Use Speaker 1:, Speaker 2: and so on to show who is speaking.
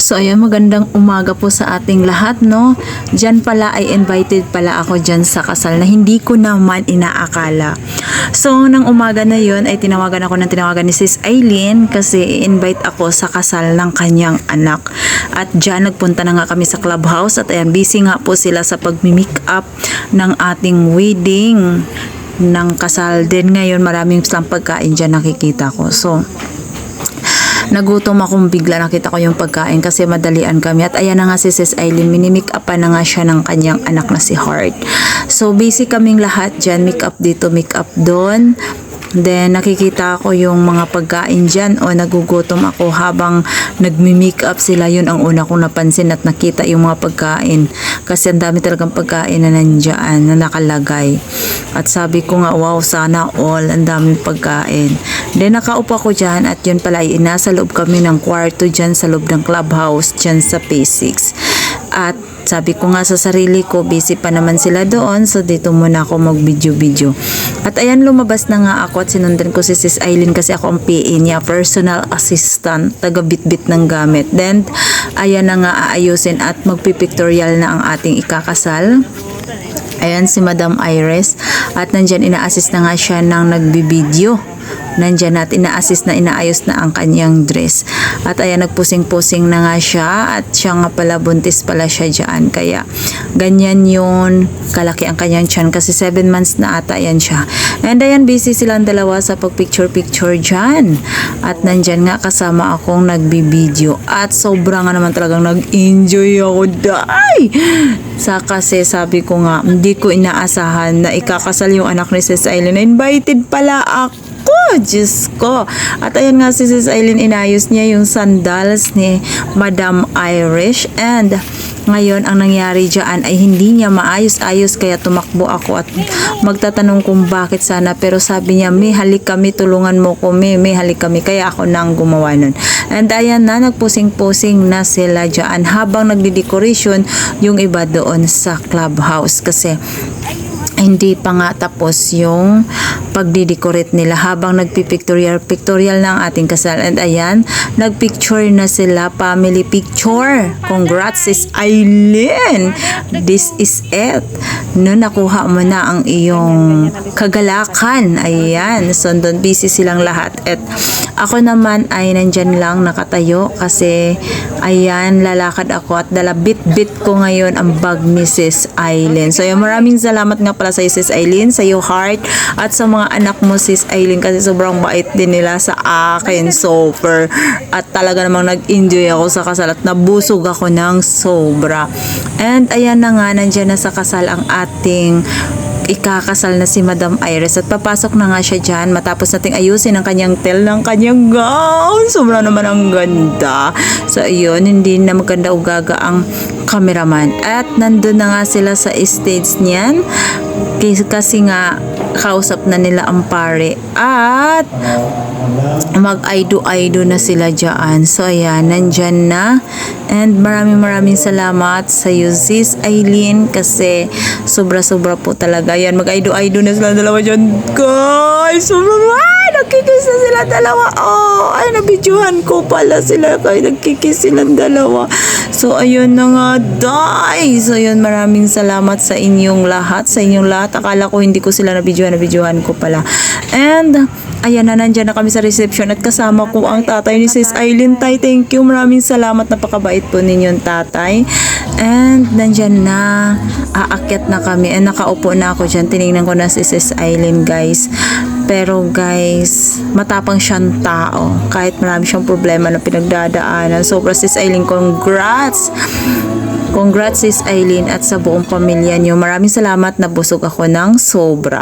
Speaker 1: So ayan, magandang umaga po sa ating lahat, no? Diyan pala ay invited pala ako diyan sa kasal na hindi ko naman inaakala. So nang umaga na yon ay tinawagan ni Sis Aileen kasi i-invite ako sa kasal ng kanyang anak. At diyan nagpunta na nga kami sa clubhouse at ayan, busy nga po sila sa pagmi-make up ng ating wedding ng kasal. Din ngayon maraming silang pagkain diyan nakikita ko. So nagutom akong bigla, nakita ko yung pagkain kasi madalian kami. At ayan na nga si Sis Aileen, minimake up pa na nga siya ng kanyang anak na si Heart. So busy kaming lahat dyan, make up dito, make up doon. Then nakikita ko yung mga pagkain dyan o nagugutom ako habang nagmi-make up sila. Yun ang una kong napansin at nakita yung mga pagkain kasi ang dami talagang pagkain na nandyan na nakalagay. At sabi ko nga, wow, sana all, ang daming pagkain. Then nakaupo ako dyan at yun pala ay nasa loob kami ng kwarto dyan sa loob ng clubhouse dyan sa P6. At sabi ko nga sa sarili ko, busy pa naman sila doon, so dito muna ako mag-video-video. At ayan, lumabas na nga ako at sinundan ko si Sis Aileen kasi ako ang PA niya, personal assistant, taga-bit-bit ng gamit. Then, ayan na nga aayusin at magpipictorial na ang ating ikakasal. Ayan si Madam Iris at nandyan ina-assist na nga siya ng nagbibideo. Nandyan at ina-assist na inaayos na ang kanyang dress. At ayan, nagpusing-pusing na nga siya at siya nga pala, buntis pala siya dyan. Kaya ganyan yun, kalaki ang kanyang tiyan kasi 7 months na ata yan siya. And ayan, busy silang dalawa sa pag-picture-picture dyan. At nandyan nga kasama akong nagbibideo. At sobra nga naman talagang nag-enjoy ako, day! Kasi sabi ko nga, hindi ko inaasahan na ikakasal yung anak ni Sis Aileen. Invited pala ako. Diyos ko. At ayan nga si Sis Aileen, inayos niya yung sandals ni Madam Irish. And ngayon, ang nangyari dyan ay hindi niya maayos-ayos kaya tumakbo ako at magtatanong kung bakit sana. Pero sabi niya, may halik kami, tulungan mo ko, may halik kami. Kaya ako nang gumawa nun. And ayan na, nagpusing-pusing na sila dyan habang nagdi-decoration yung iba doon sa clubhouse. Kasi hindi pa nga tapos yung pagdidecorate nila habang nagpipictorial na ang ating kasal. And ayan, nagpicture na sila, family picture. Congrats Sis Aileen, this is it. No, nakuha mo na ang iyong kagalakan. Ayan, so doon busy silang lahat. At ako naman ay nandyan lang nakatayo kasi ayan, lalakad ako at dala bit ko ngayon ang bag ni Sis Aileen. So ayan, maraming salamat nga pala sa iyo Sis Aileen, sa iyo Heart, at sa mga anak mo Sis Aileen kasi sobrang bait din nila sa akin, super. At talaga namang nag-enjoy ako sa kasal at nabusog ako ng sobra. And ayan na nga, nandyan na sa kasal ang ating ikakasal na si Madam Iris at papasok na nga siya dyan matapos nating ayusin ang kanyang ng kanyang gown. Sobra naman ang ganda. So ayun, hindi na maganda ugaga ang cameraman. At nandun na nga sila sa stage niyan kasi nga kausap na nila ang pare at mag-aido-aido na sila dyan. So ayan, nandyan na. And maraming salamat sa iyo Sis Aileen kasi sobra-sobra po talaga. Yan, mag-aido-aido na sila dalawa dyan. Guys, nagkikis na sila dalawa. Oh, ay, nabidyohan ko pala sila. Kaya nagkikis silang dalawa. So ayun na nga, guys. So ayun, maraming salamat sa inyong lahat. Akala ko hindi ko sila nabidyohan ko pala. And ayan na, nandyan na kami sa reception at kasama ko ang tatay ni Sis Aileen. Tay, thank you. Maraming salamat. Napakabait po ninyong tatay. And nandyan na, aakyat na kami. And nakaupo na ako dyan. Tinignan ko na si Sis Aileen, guys. Pero guys, matapang siyang tao. Kahit marami siyang problema na pinagdadaanan. Sobra Sis Aileen, congrats! Congrats Sis Aileen at sa buong pamilya niyo. Maraming salamat, nabusog ako ng sobra.